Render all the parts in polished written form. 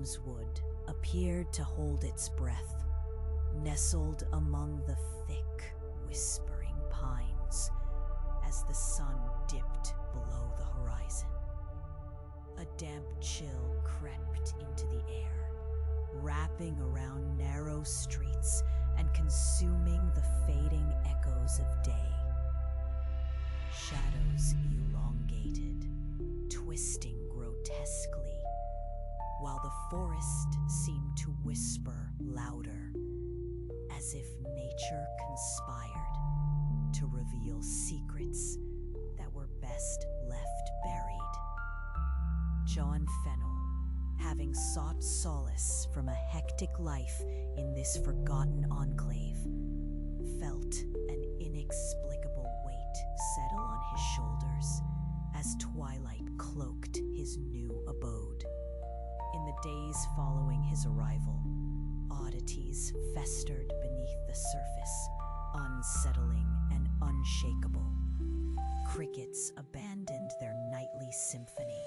Elmswood appeared to hold its breath, nestled among the thick, whispering pines as the sun dipped below the horizon. A damp chill crept into the air, wrapping around narrow streets and consuming the fading echoes of day. Shadows elongated, twisting grotesquely, while the forest seemed to whisper louder, as if nature conspired to reveal secrets that were best left buried. John Fennel, having sought solace from a hectic life in this forgotten enclave, felt an inexplicable weight settle on his shoulders as twilight cloaked his new abode. In the days following his arrival, oddities festered beneath the surface, unsettling and unshakable. Crickets abandoned their nightly symphony,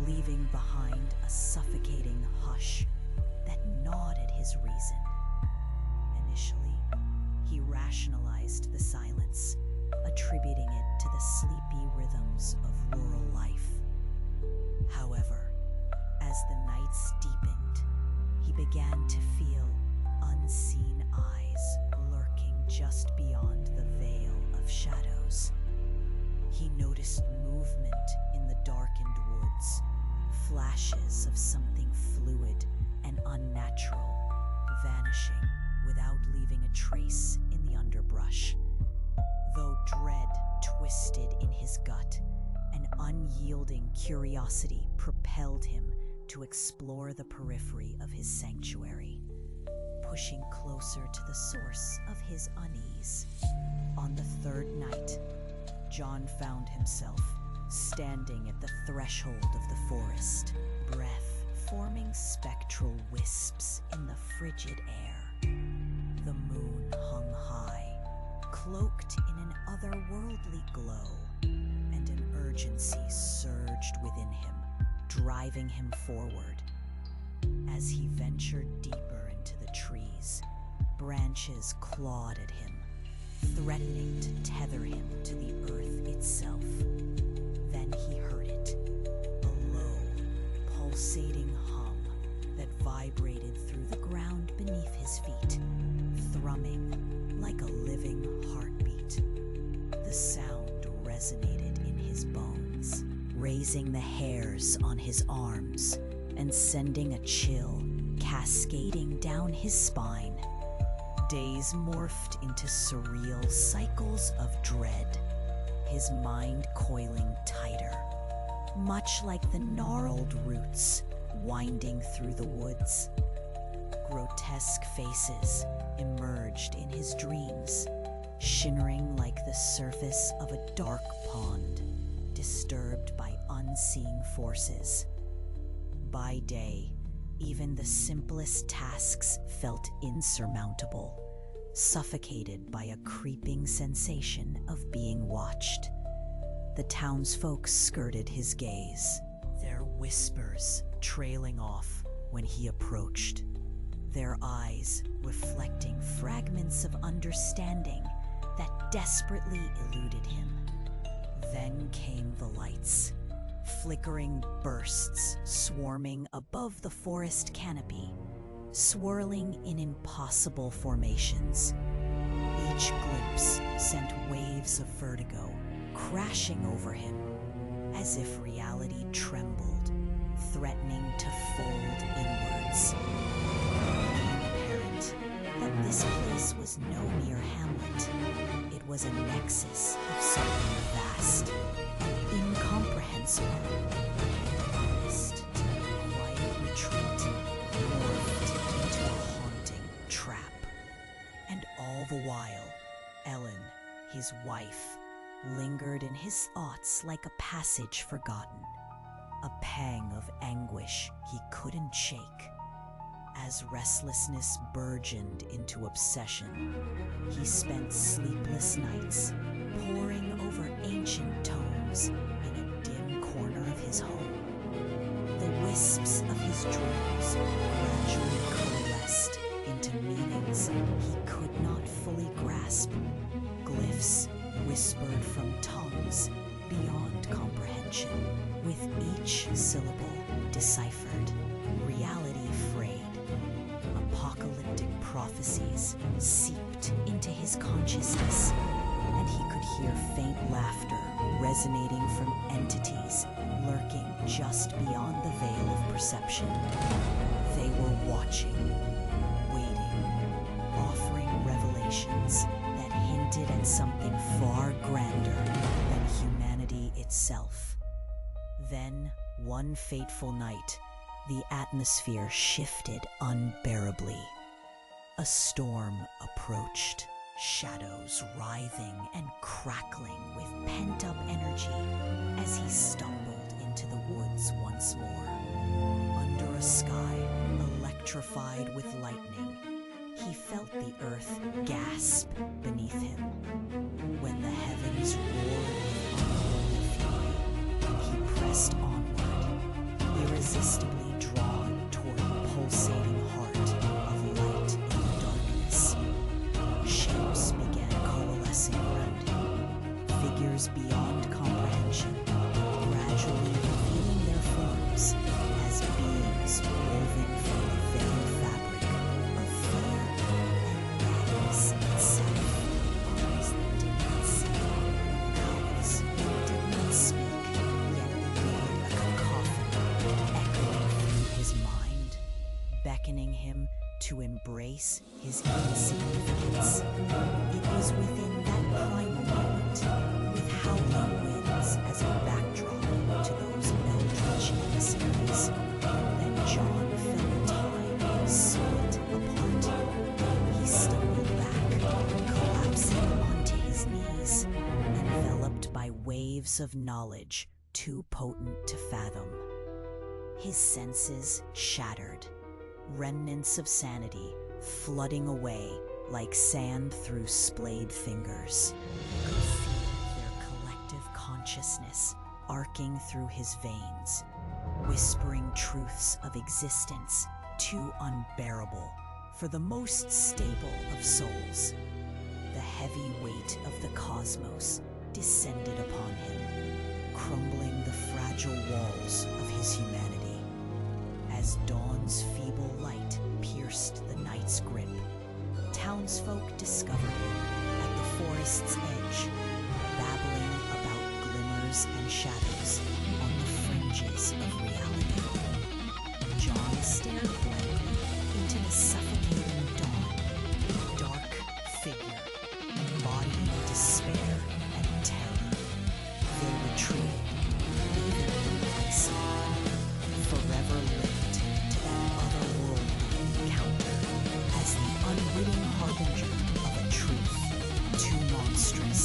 leaving behind a suffocating hush that gnawed at his reason. Initially, he rationalized the silence, attributing it to the sleepy rhythms of rural life. However, as the nights deepened, he began to feel unseen eyes lurking just beyond the veil of shadows. He noticed movement in the darkened woods, flashes of something fluid and unnatural, vanishing without leaving a trace in the underbrush. Though dread twisted in his gut, an unyielding curiosity propelled him to explore the periphery of his sanctuary, pushing closer to the source of his unease. On the third night, John found himself standing at the threshold of the forest, breath forming spectral wisps in the frigid air. The moon hung high, cloaked in an otherworldly glow, and an urgency surged within him, driving him forward. As he ventured deeper into the trees, branches clawed at him, threatening to tether him to the earth itself. Then he heard it, a low, pulsating hum that vibrated through the ground beneath his feet, thrumming like a living heartbeat. The sound resonated in his bones, raising the hairs on his arms and sending a chill cascading down his spine. Days morphed into surreal cycles of dread, his mind coiling tighter, much like the gnarled roots winding through the woods. Grotesque faces emerged in his dreams, shimmering like the surface of a dark pond, disturbed by unseen forces. By day, even the simplest tasks felt insurmountable, suffocated by a creeping sensation of being watched. The townsfolk skirted his gaze, their whispers trailing off when he approached, their eyes reflecting fragments of understanding that desperately eluded him. Then came the lights, flickering bursts swarming above the forest canopy, swirling in impossible formations. Each glimpse sent waves of vertigo crashing over him, as if reality trembled, threatening to fold inwards. It became apparent that this place was no mere hamlet. It was a nexus of something vast and incomprehensible. Honest to a quiet retreat, morphed into a haunting trap. And all the while, Ellen, his wife, lingered in his thoughts like a passage forgotten, a pang of anguish he couldn't shake. As restlessness burgeoned into obsession, he spent sleepless nights poring over ancient tomes in a dim corner of his home. The wisps of his dreams things he could not fully grasp, glyphs whispered from tongues beyond comprehension, with each syllable deciphered, reality frayed. Apocalyptic prophecies seeped into his consciousness, and he could hear faint laughter resonating from entities lurking just beyond the veil of perception. They were watching, waiting, offering revelations that hinted at something far grander than humanity itself. Then, one fateful night, the atmosphere shifted unbearably. A storm approached, shadows writhing and crackling with pent-up energy as he stumbled into the woods once more. Under a sky electrified with lightning, he felt the earth gasp beneath him. When the heavens roared with unholy fury, he pressed onward, irresistibly drawn toward the pulsating heart of light in the darkness. Shapes began coalescing around him, figures beyond comprehension, gradually revealing their forms as beings woven from the very fabric of fear and madness itself. Eyes that did not see, mouths that did not speak, yet emitted a cacophony echoing through his mind, beckoning him to embrace his insignificance. It was within that primal moment, with howling winds as a backdrop to those eldritch emissaries, that John felt time split apart. He stumbled back, collapsing onto his knees, enveloped by waves of knowledge too potent to fathom. His senses shattered, remnants of sanity flooding away like sand through splayed fingers. He could feel their collective consciousness arcing through his veins, whispering truths of existence too unbearable for the most stable of souls. The heavy weight of the cosmos descended upon him, crumbling the fragile walls of his humanity. As dawn's feeble light pierced the night's grip, townsfolk discovered him at the forest's edge, babbling about glimmers and shadows on the fringes of reality. John stared blankly into the suffocating dawn, a dark figure, embodying despair and terror. They retreated, leaving him isolated, forever linked to that otherworldly encounter as the unwitting harbinger of a truth too monstrous